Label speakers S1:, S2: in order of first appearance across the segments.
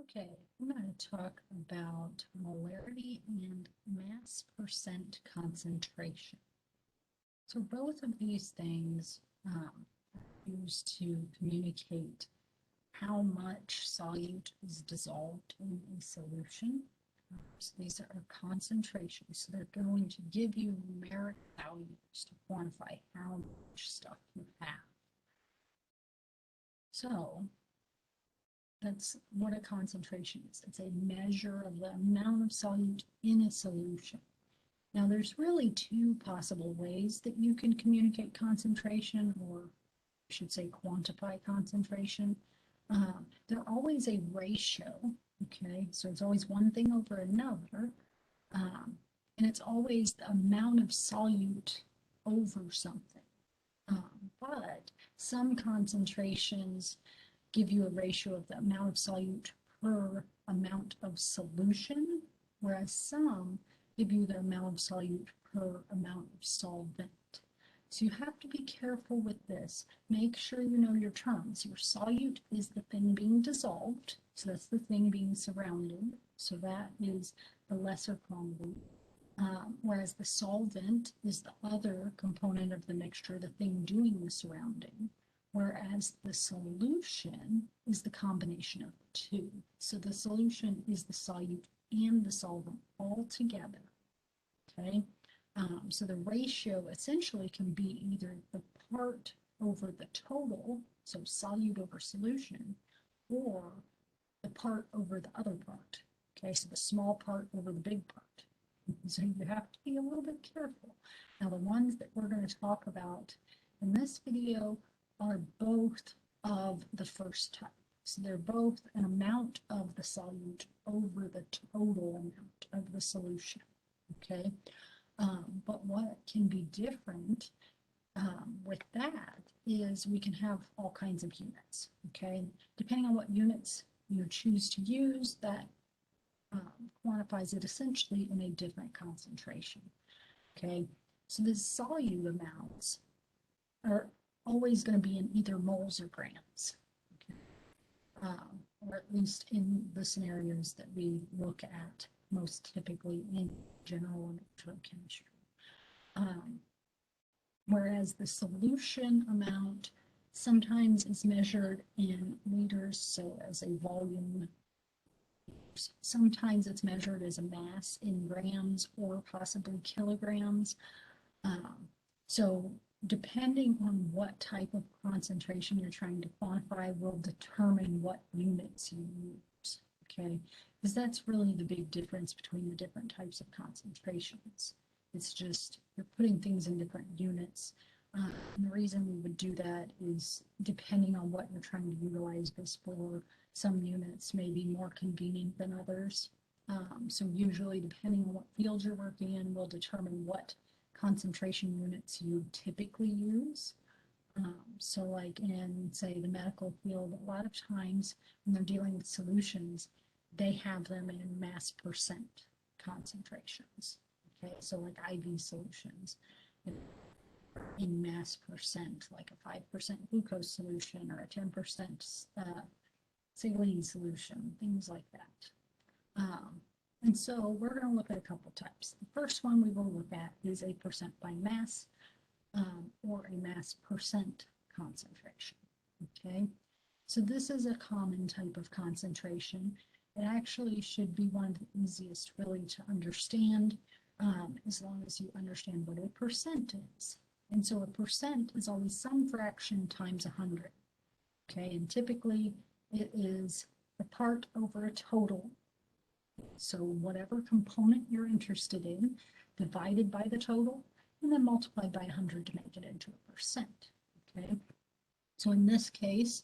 S1: Okay, I'm going to talk about molarity and mass percent concentration. So both of these things are used to communicate how much solute is dissolved in a solution. So these are concentrations. So they're going to give you numeric values to quantify how much stuff you have. So that's what a concentration is. It's a measure of the amount of solute in a solution. Now, there's really two possible ways that you can communicate concentration, or I should say quantify concentration. They're always a ratio, okay? So it's always one thing over another, and it's always the amount of solute over something. But some concentrations give you a ratio of the amount of solute per amount of solution, whereas some give you the amount of solute per amount of solvent. So you have to be careful with this. Make sure you know your terms. Your solute is the thing being dissolved, so that's the thing being surrounded, so that is the lesser quantity. Whereas the solvent is the other component of the mixture, the thing doing the surrounding. Whereas the solution is the combination of the two. So the solution is the solute and the solvent all together. Okay, so the ratio essentially can be either the part over the total, so solute over solution, or the part over the other part. Okay, so the small part over the big part. So you have to be a little bit careful. Now the ones that we're going to talk about in this video are both of the first type. So they're both an amount of the solute over the total amount of the solution, okay? But what can be different with that is we can have all kinds of units, okay? Depending on what units you choose to use, that quantifies it essentially in a different concentration, okay? So the solute amounts are always going to be in either moles or grams, okay? Or at least in the scenarios that we look at most typically in general electrochemistry. Whereas the solution amount sometimes is measured in liters, so as a volume. Sometimes it's measured as a mass in grams or possibly kilograms. So depending on what type of concentration you're trying to quantify will determine what units you use, okay? Because that's really the big difference between the different types of concentrations. It's just you're putting things in different units. And the reason we would do that is depending on what you're trying to utilize this for, some units may be more convenient than others. So usually depending on what field you're working in will determine what concentration units you typically use. So like in, say, the medical field, a lot of times when they're dealing with solutions, they have them in mass percent concentrations. Okay, so like IV solutions in mass percent, like a 5% glucose solution or a 10% saline solution, things like that. And so we're going to look at a couple types. The first one we will look at is a percent by mass or a mass percent concentration. Okay, so this is a common type of concentration. It actually should be one of the easiest really to understand as long as you understand what a percent is. And so a percent is always some fraction times 100. Okay, and typically it is the part over a total. So whatever component you're interested in, divided by the total, and then multiplied by 100 to make it into a percent. Okay, so in this case,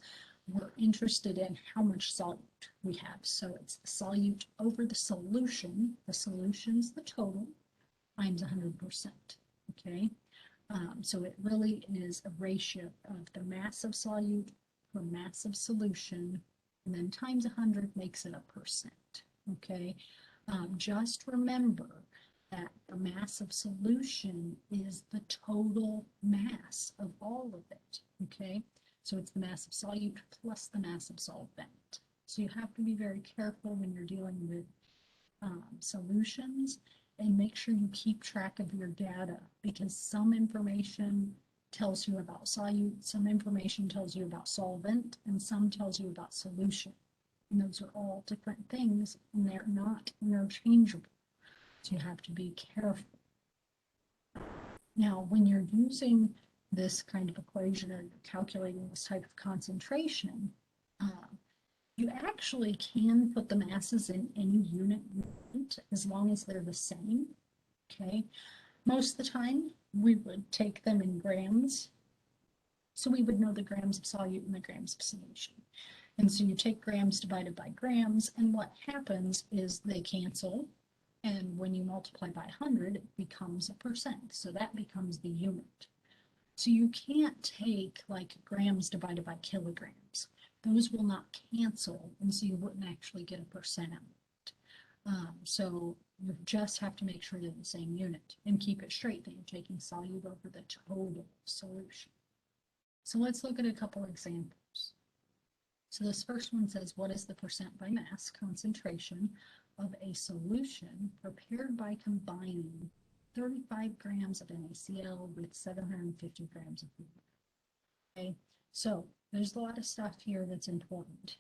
S1: we're interested in how much solute we have. So it's the solute over the solution. The solution's the total times 100%. Okay, so it really is a ratio of the mass of solute per mass of solution, and then times 100 makes it a percent. Okay, just remember that the mass of solution is the total mass of all of it. Okay, so it's the mass of solute plus the mass of solvent. So you have to be very careful when you're dealing with solutions, and make sure you keep track of your data, because some information tells you about solute, some information tells you about solvent, and some tells you about solution. And those are all different things, and they're not interchangeable. So you have to be careful. Now, when you're using this kind of equation, or you're calculating this type of concentration, you actually can put the masses in any unit as long as they're the same. Okay, most of the time we would take them in grams, so we would know the grams of solute and the grams of solution. And so you take grams divided by grams, and what happens is they cancel, and when you multiply by 100, it becomes a percent, so that becomes the unit. So you can't take like grams divided by kilograms. Those will not cancel, and so you wouldn't actually get a percent out. So you just have to make sure they're the same unit and keep it straight that you're taking solute over the total solution. So let's look at a couple examples. So this first one says, what is the percent by mass concentration of a solution prepared by combining 35 grams of NaCl with 750 grams of water? Okay, so there's a lot of stuff here that's important.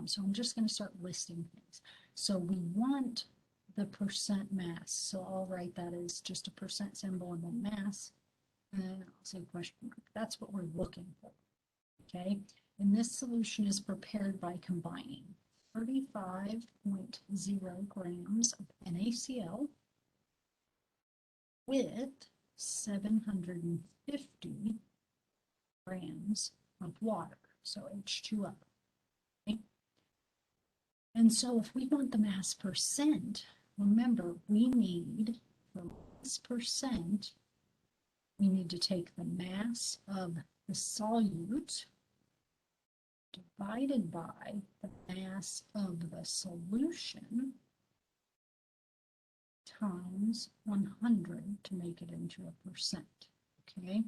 S1: So I'm just going to start listing things. So we want the percent mass. So I'll write that as just a percent symbol and then mass. And I'll say question mark. That's what we're looking for. Okay, and this solution is prepared by combining 35.0 grams of NaCl with 750 grams of water, so H2O. Okay? And so if we want the mass percent, remember we need, for mass percent, we need to take the mass of the solute divided by the mass of the solution times 100 to make it into a percent. Okay,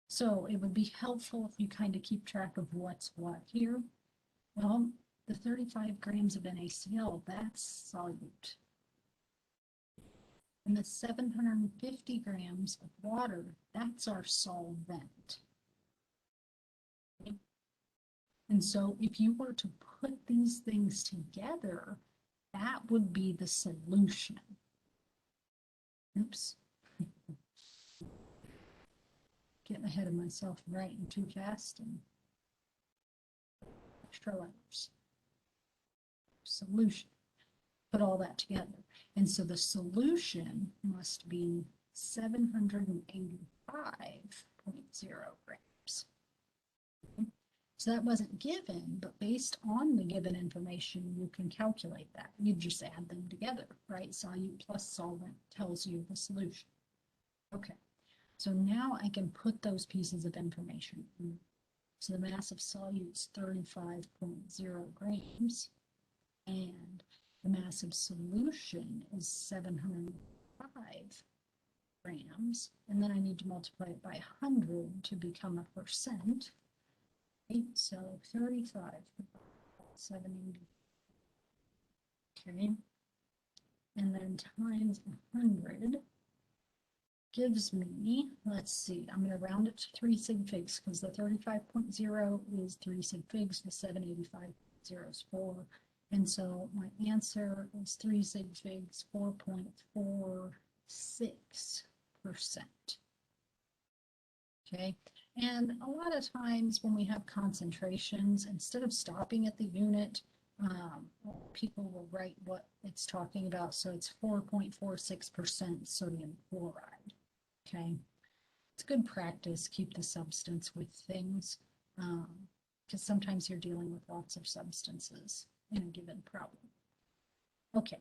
S1: so it would be helpful if you kind of keep track of what's what here. Well, the 35 grams of NaCl, that's solute. And the 750 grams of water, that's our solvent. Okay? And so if you were to put these things together, that would be the solution. Oops. Getting ahead of myself and writing too fast and extra letters. Solution. Put all that together. And so the solution must be 785.0 grams. Okay. So that wasn't given, but based on the given information, you can calculate that. You just add them together, right? Solute plus solvent tells you the solution. Okay, so now I can put those pieces of information in. So the mass of solute is 35.0 grams, and the mass of solution is 705 grams, and then I need to multiply it by 100 to become a percent. Okay, so 35, 780. Okay, and then times 100 gives me, let's see, I'm going to round it to 3 sig figs because the 35.0 is 3 sig figs, the 785.0 is 4. And so my answer is 3 sig figs, 4.46%. Okay, and a lot of times when we have concentrations, instead of stopping at the unit, people will write what it's talking about. So it's 4.46% sodium chloride. Okay, it's good practice. Keep the substance with things, because sometimes you're dealing with lots of substances in a given problem. Okay,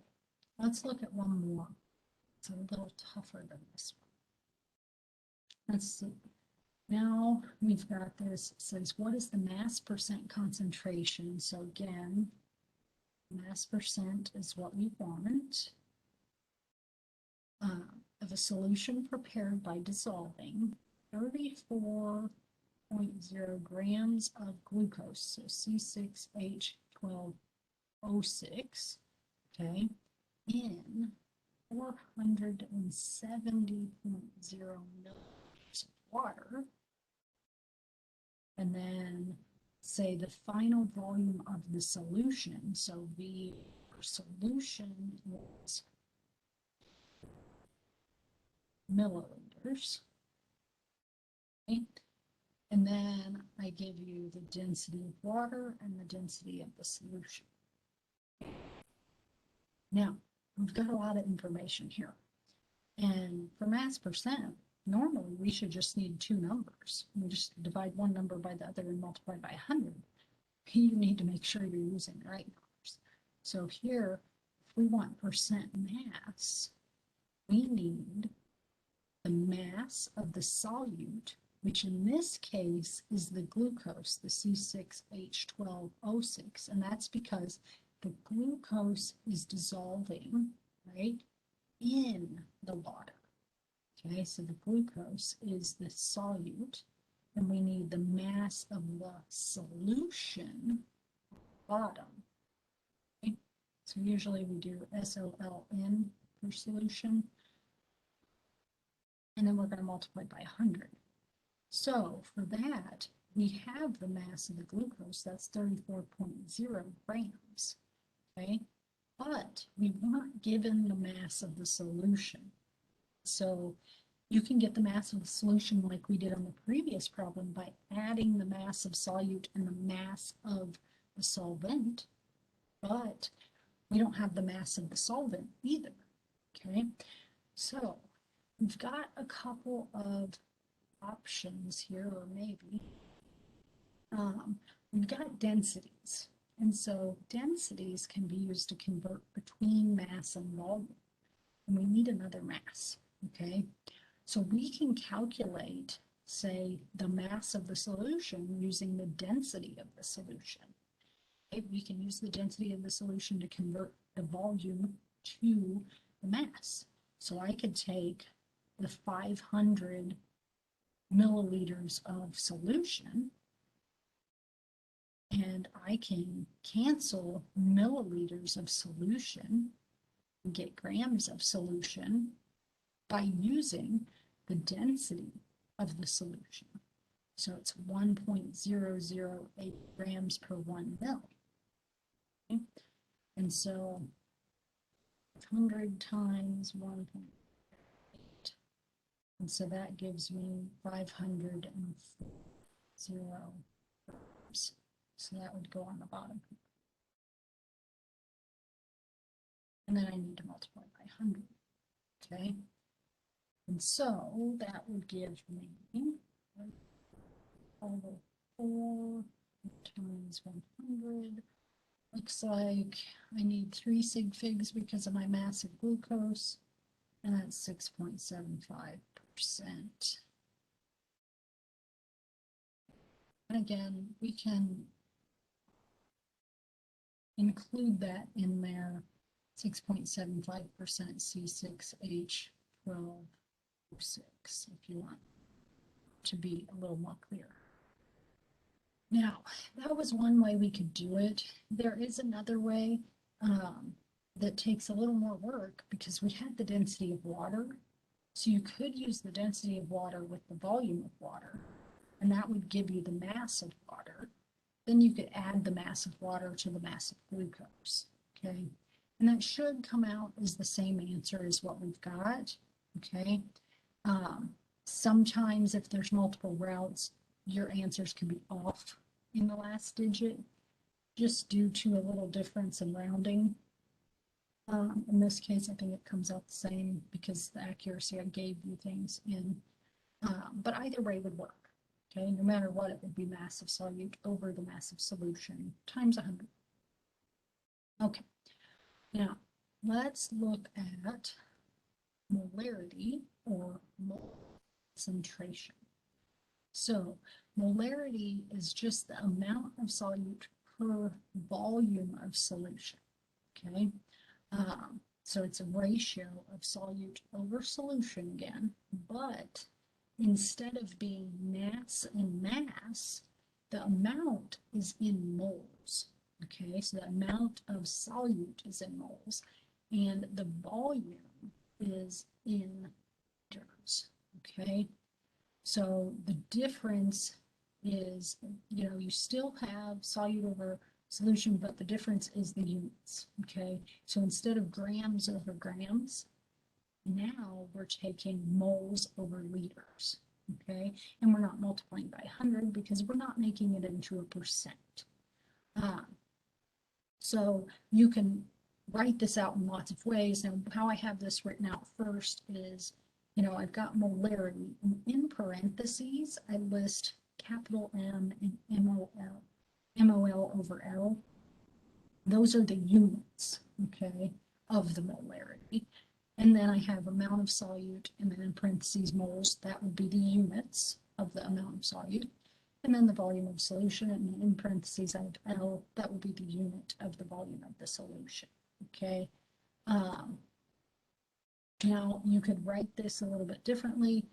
S1: let's look at one more. It's a little tougher than this one. Let's see. Now we've got this. It says, what is the mass percent concentration? So again, mass percent is what we want. Of a solution prepared by dissolving 34.0 grams of glucose, so C6H12 okay, in 470.0 milliliters of water, and then say the final volume of the solution, so the solution is milliliters, okay? And then I give you the density of water and the density of the solution. Now, we've got a lot of information here. And for mass percent, normally we should just need two numbers. We just divide one number by the other and multiply by 100. You need to make sure you're using the right numbers. So here, if we want percent mass, we need the mass of the solute, which in this case is the glucose, the C6H12O6, and that's because the glucose is dissolving, right, in the water. Okay, so the glucose is the solute, and we need the mass of the solution bottom. Okay? So usually we do SOLN for solution, and then we're going to multiply by 100. So for that, we have the mass of the glucose, that's 34.0 grams, okay? But we weren't given the mass of the solution. So you can get the mass of the solution like we did on the previous problem by adding the mass of solute and the mass of the solvent, but we don't have the mass of the solvent either, okay? So we've got a couple of options here, or maybe we've got densities, and so densities can be used to convert between mass and volume, and we need another mass, okay? So we can calculate, say, the mass of the solution using the density of the solution. Okay? We can use the density of the solution to convert the volume to the mass. So I could take the 500 milliliters of solution, and I can cancel milliliters of solution and get grams of solution by using the density of the solution. So it's 1.008 grams per 1 mil. Okay? And so 100 times 1.8. And so that gives me 540 grams. So that would go on the bottom. And then I need to multiply by 100. Okay? And so that would give me over 4 times 100. Looks like I need 3 sig figs because of my mass of glucose, and that's 6.75%. And again, we can include that in there, 6.75% C6H12O6, if you want to be a little more clear. Now, that was one way we could do it. There is another way that takes a little more work because we had the density of water. So you could use the density of water with the volume of water, and that would give you the mass of water. Then you could add the mass of water to the mass of glucose, okay? And that should come out as the same answer as what we've got, okay? Sometimes if there's multiple routes, your answers can be off in the last digit just due to a little difference in rounding. In this case, I think it comes out the same because the accuracy I gave you things in. But either way would work. Okay, no matter what, it would be mass of solute over the mass of solution times 100. Okay, now let's look at molarity or mole concentration. So molarity is just the amount of solute per volume of solution, okay? So it's a ratio of solute over solution again, but instead of being mass and mass, the amount is in moles, Okay, so the amount of solute is in moles, and the volume is in liters. Okay, so the difference is, you still have solute over solution, but the difference is the units. Okay, so instead of grams over grams, now we're taking moles over liters. Okay, and we're not multiplying by 100 because we're not making it into a percent. So you can write this out in lots of ways. Now, how I have this written out first is, I've got molarity. And in parentheses, I list capital M and MOL over L. Those are the units, okay, of the molarity. And then I have amount of solute, and then in parentheses moles, that would be the units of the amount of solute. And then the volume of solution, and in parentheses I have L, that will be the unit of the volume of the solution, okay? Now, you could write this a little bit differently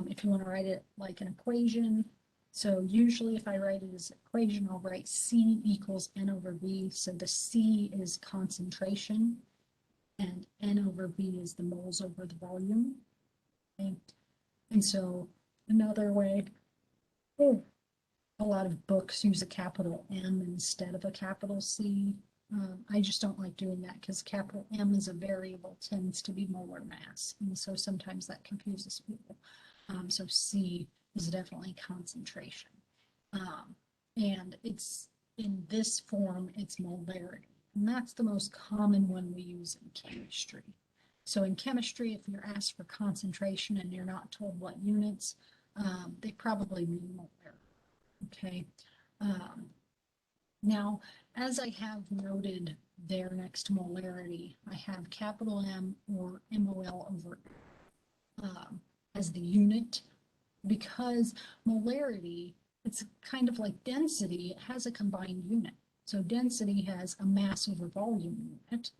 S1: if you want to write it like an equation. So usually if I write it as an equation, I'll write C equals N over V. So the C is concentration, and N over V is the moles over the volume. Okay? And so another way, a lot of books use a capital M instead of a capital C. I just don't like doing that because capital M is a variable, tends to be molar mass. And so sometimes that confuses people. So C is definitely concentration. And it's in this form, it's molarity. And that's the most common one we use in chemistry. So in chemistry, if you're asked for concentration and you're not told what units, they probably mean molarity. Okay. Now, as I have noted there next to molarity, I have capital M or MOL over as the unit, because molarity, it's kind of like density, it has a combined unit. So density has a mass over volume unit,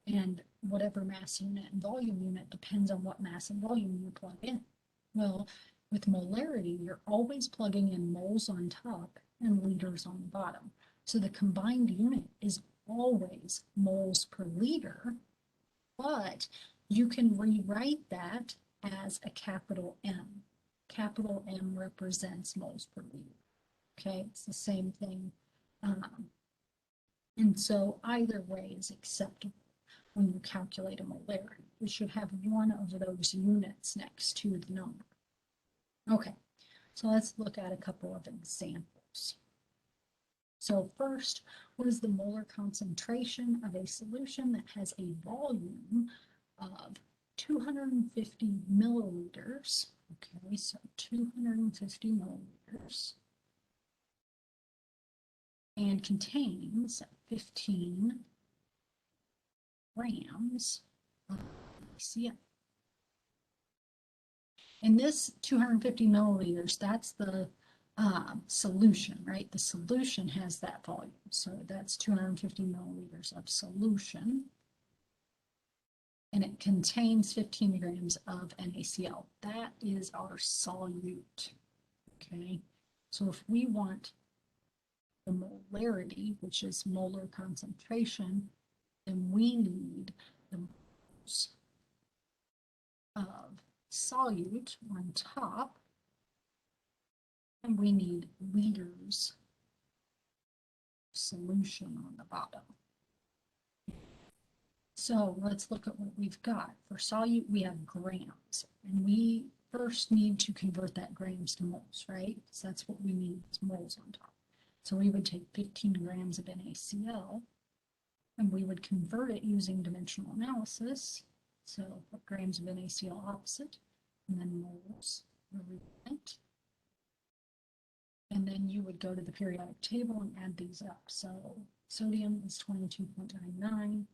S1: and whatever mass unit and volume unit depends on what mass and volume you plug in. Well, with molarity, you're always plugging in moles on top and liters on the bottom. So the combined unit is always moles per liter, but you can rewrite that as a capital M. Capital M represents moles per liter. Okay, it's the same thing. And so either way is acceptable when you calculate a molarity. We should have one of those units next to the number. Okay, so let's look at a couple of examples. So first, what is the molar concentration of a solution that has a volume of 250 milliliters? Okay, so 250 milliliters, and contains 15 grams of HCl. And this 250 milliliters, that's the solution, right? The solution has that volume. So that's 250 milliliters of solution. And it contains 15 grams of NaCl. That is our solute, okay? So if we want the molarity, which is molar concentration, then we need the moles of solute on top, and we need liters solution on the bottom. So let's look at what we've got. For solute, we have grams, and we first need to convert that grams to moles, right? So that's what we need, is moles on top. So we would take 15 grams of NaCl, and we would convert it using dimensional analysis. So put grams of NaCl opposite, and then moles represent. And then you would go to the periodic table and add these up. So sodium is 22.99,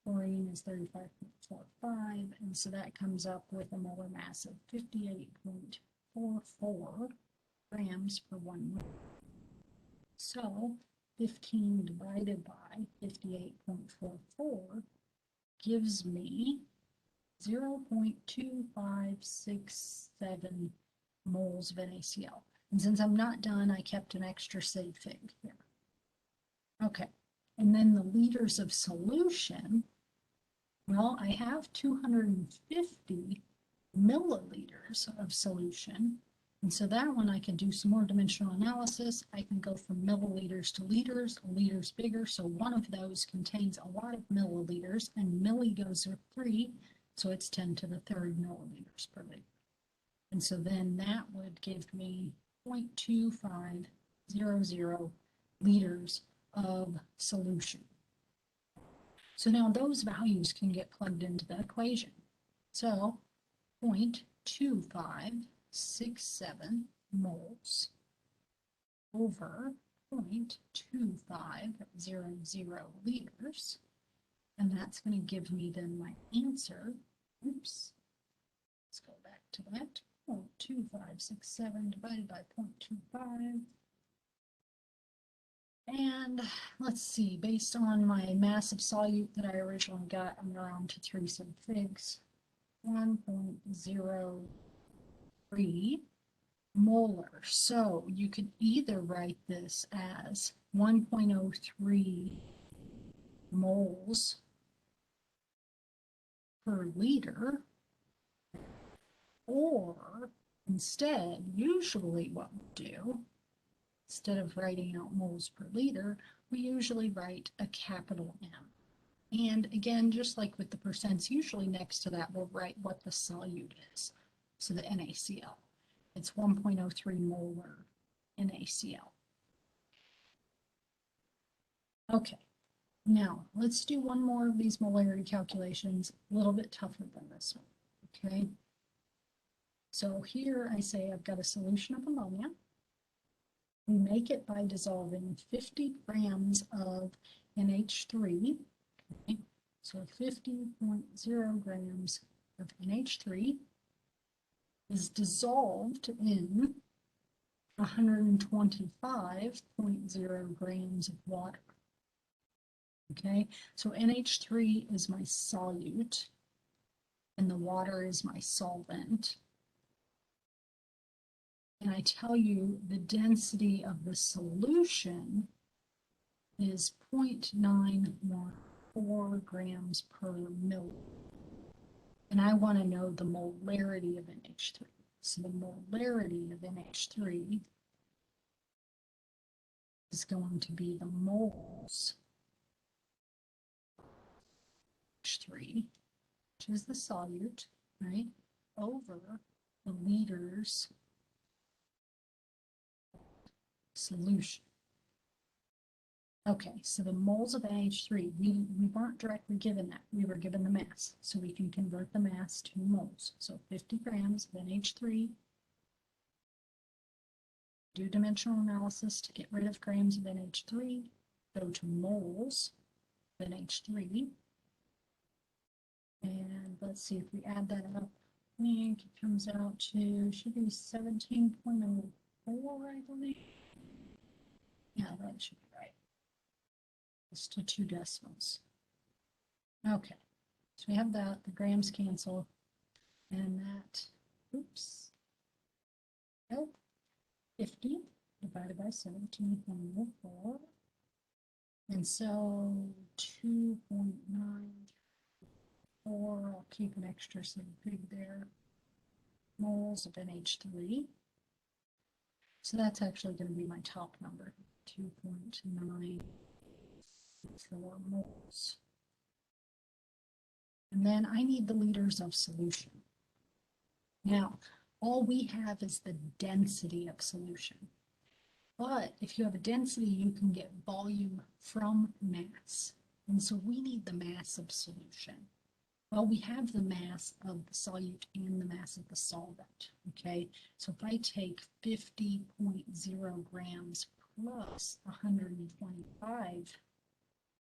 S1: chlorine is 35.45, and so that comes up with a molar mass of 58.44 grams per 1 mole. So 15 divided by 58.44 gives me 0.2567 moles of NaCl. And since I'm not done, I kept an extra sig fig here. Okay, And then the liters of solution, well, I have 250 milliliters of solution. And so that one I can do some more dimensional analysis. I can go from milliliters to liters, a liter's bigger. So one of those contains a lot of milliliters, and milli goes with 3. So it's 10 to the third milliliters per liter. And so then that would give me 0.2500 liters of solution. So now those values can get plugged into the equation. So 0.2567 moles over 0.2500 liters. And that's going to give me then my answer. Oops. Let's go back to that. 0.2567 divided by 0.25. And let's see, based on my massive solute that I originally got, I'm around to 3 sig figs. 1.03 molar. So you could either write this as 1.03 moles per liter, or instead, usually what we do, instead of writing out moles per liter, we usually write a capital M. And again, just like with the percents, usually next to that we'll write what the solute is. So the NaCl. It's 1.03 molar NaCl. Okay, now let's do one more of these molarity calculations, a little bit tougher than this one. Okay, so here I say I've got a solution of ammonia. We make it by dissolving 50 grams of NH3. Okay? So 50.0 grams of NH3 is dissolved in 125.0 grams of water. Okay, so NH3 is my solute and the water is my solvent. And I tell you the density of the solution is 0.914 grams per milliliter. And I want to know the molarity of NH3. So the molarity of NH3 is going to be the moles NH3, which is the solute, right, over the liters solution. Okay, so the moles of NH3, we weren't directly given that. We were given the mass. So we can convert the mass to moles. So 50 grams of NH3. Do dimensional analysis to get rid of grams of NH3. Go to moles of NH3. And let's see if we add that up. I think it comes out to, should be 17.04, I believe. Yeah, that should be right. Just to 2 decimals. Okay, so we have that, the grams cancel, and that, oops, nope, 50 divided by 17.04, and so 2.94, I'll keep an extra sig fig there, moles of NH3. So that's actually going to be my top number, 2.94 moles. And then I need the liters of solution. Now, all we have is the density of solution. But if you have a density, you can get volume from mass. And so we need the mass of solution. Well, we have the mass of the solute and the mass of the solvent, okay? So if I take 50.0 grams plus 125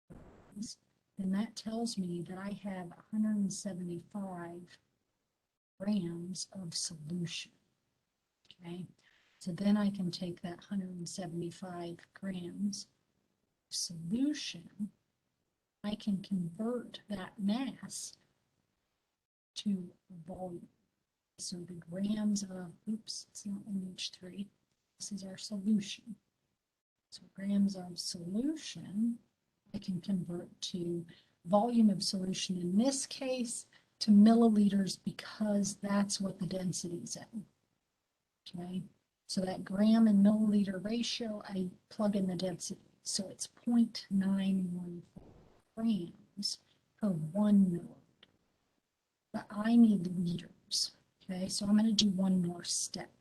S1: grams, then that tells me that I have 175 grams of solution, okay? So then I can take that 175 grams of solution, I can convert that mass to volume. So the grams of, oops, it's not NH3, this is our solution. So grams of solution I can convert to volume of solution in this case to milliliters because that's what the density is in. Okay, so that gram and milliliter ratio, I plug in the density. So it's 0.914 grams per 1 milliliter. But I need liters. Okay, so I'm going to do one more step.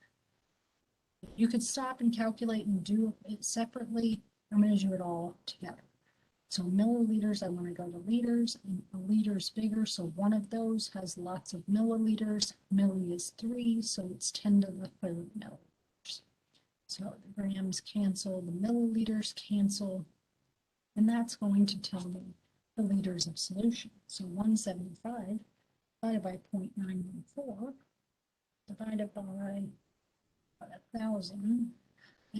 S1: You could stop and calculate and do it separately. I'm going to do it all together. So milliliters, I want to go to liters, and a liter is bigger, so one of those has lots of milliliters. Milli is 3, so it's 10 to the third milliliters. So the grams cancel, the milliliters cancel, and that's going to tell me the liters of solution. So 175 divided by 0.914 divided by 1,000,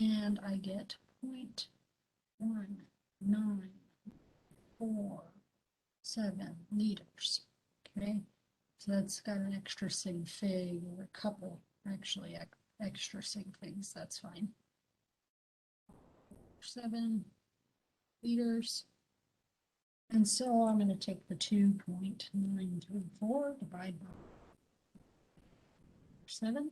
S1: and I get 0.1947 liters. Okay, so that's got an extra sig fig, or a couple actually extra sig figs, that's fine. 7 liters. And so I'm going to take the 2.934 divide by 7.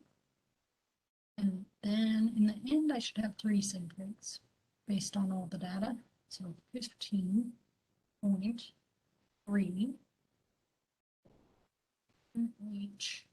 S1: And then in the end, I should have 3 sig figs based on all the data. So 15.3 H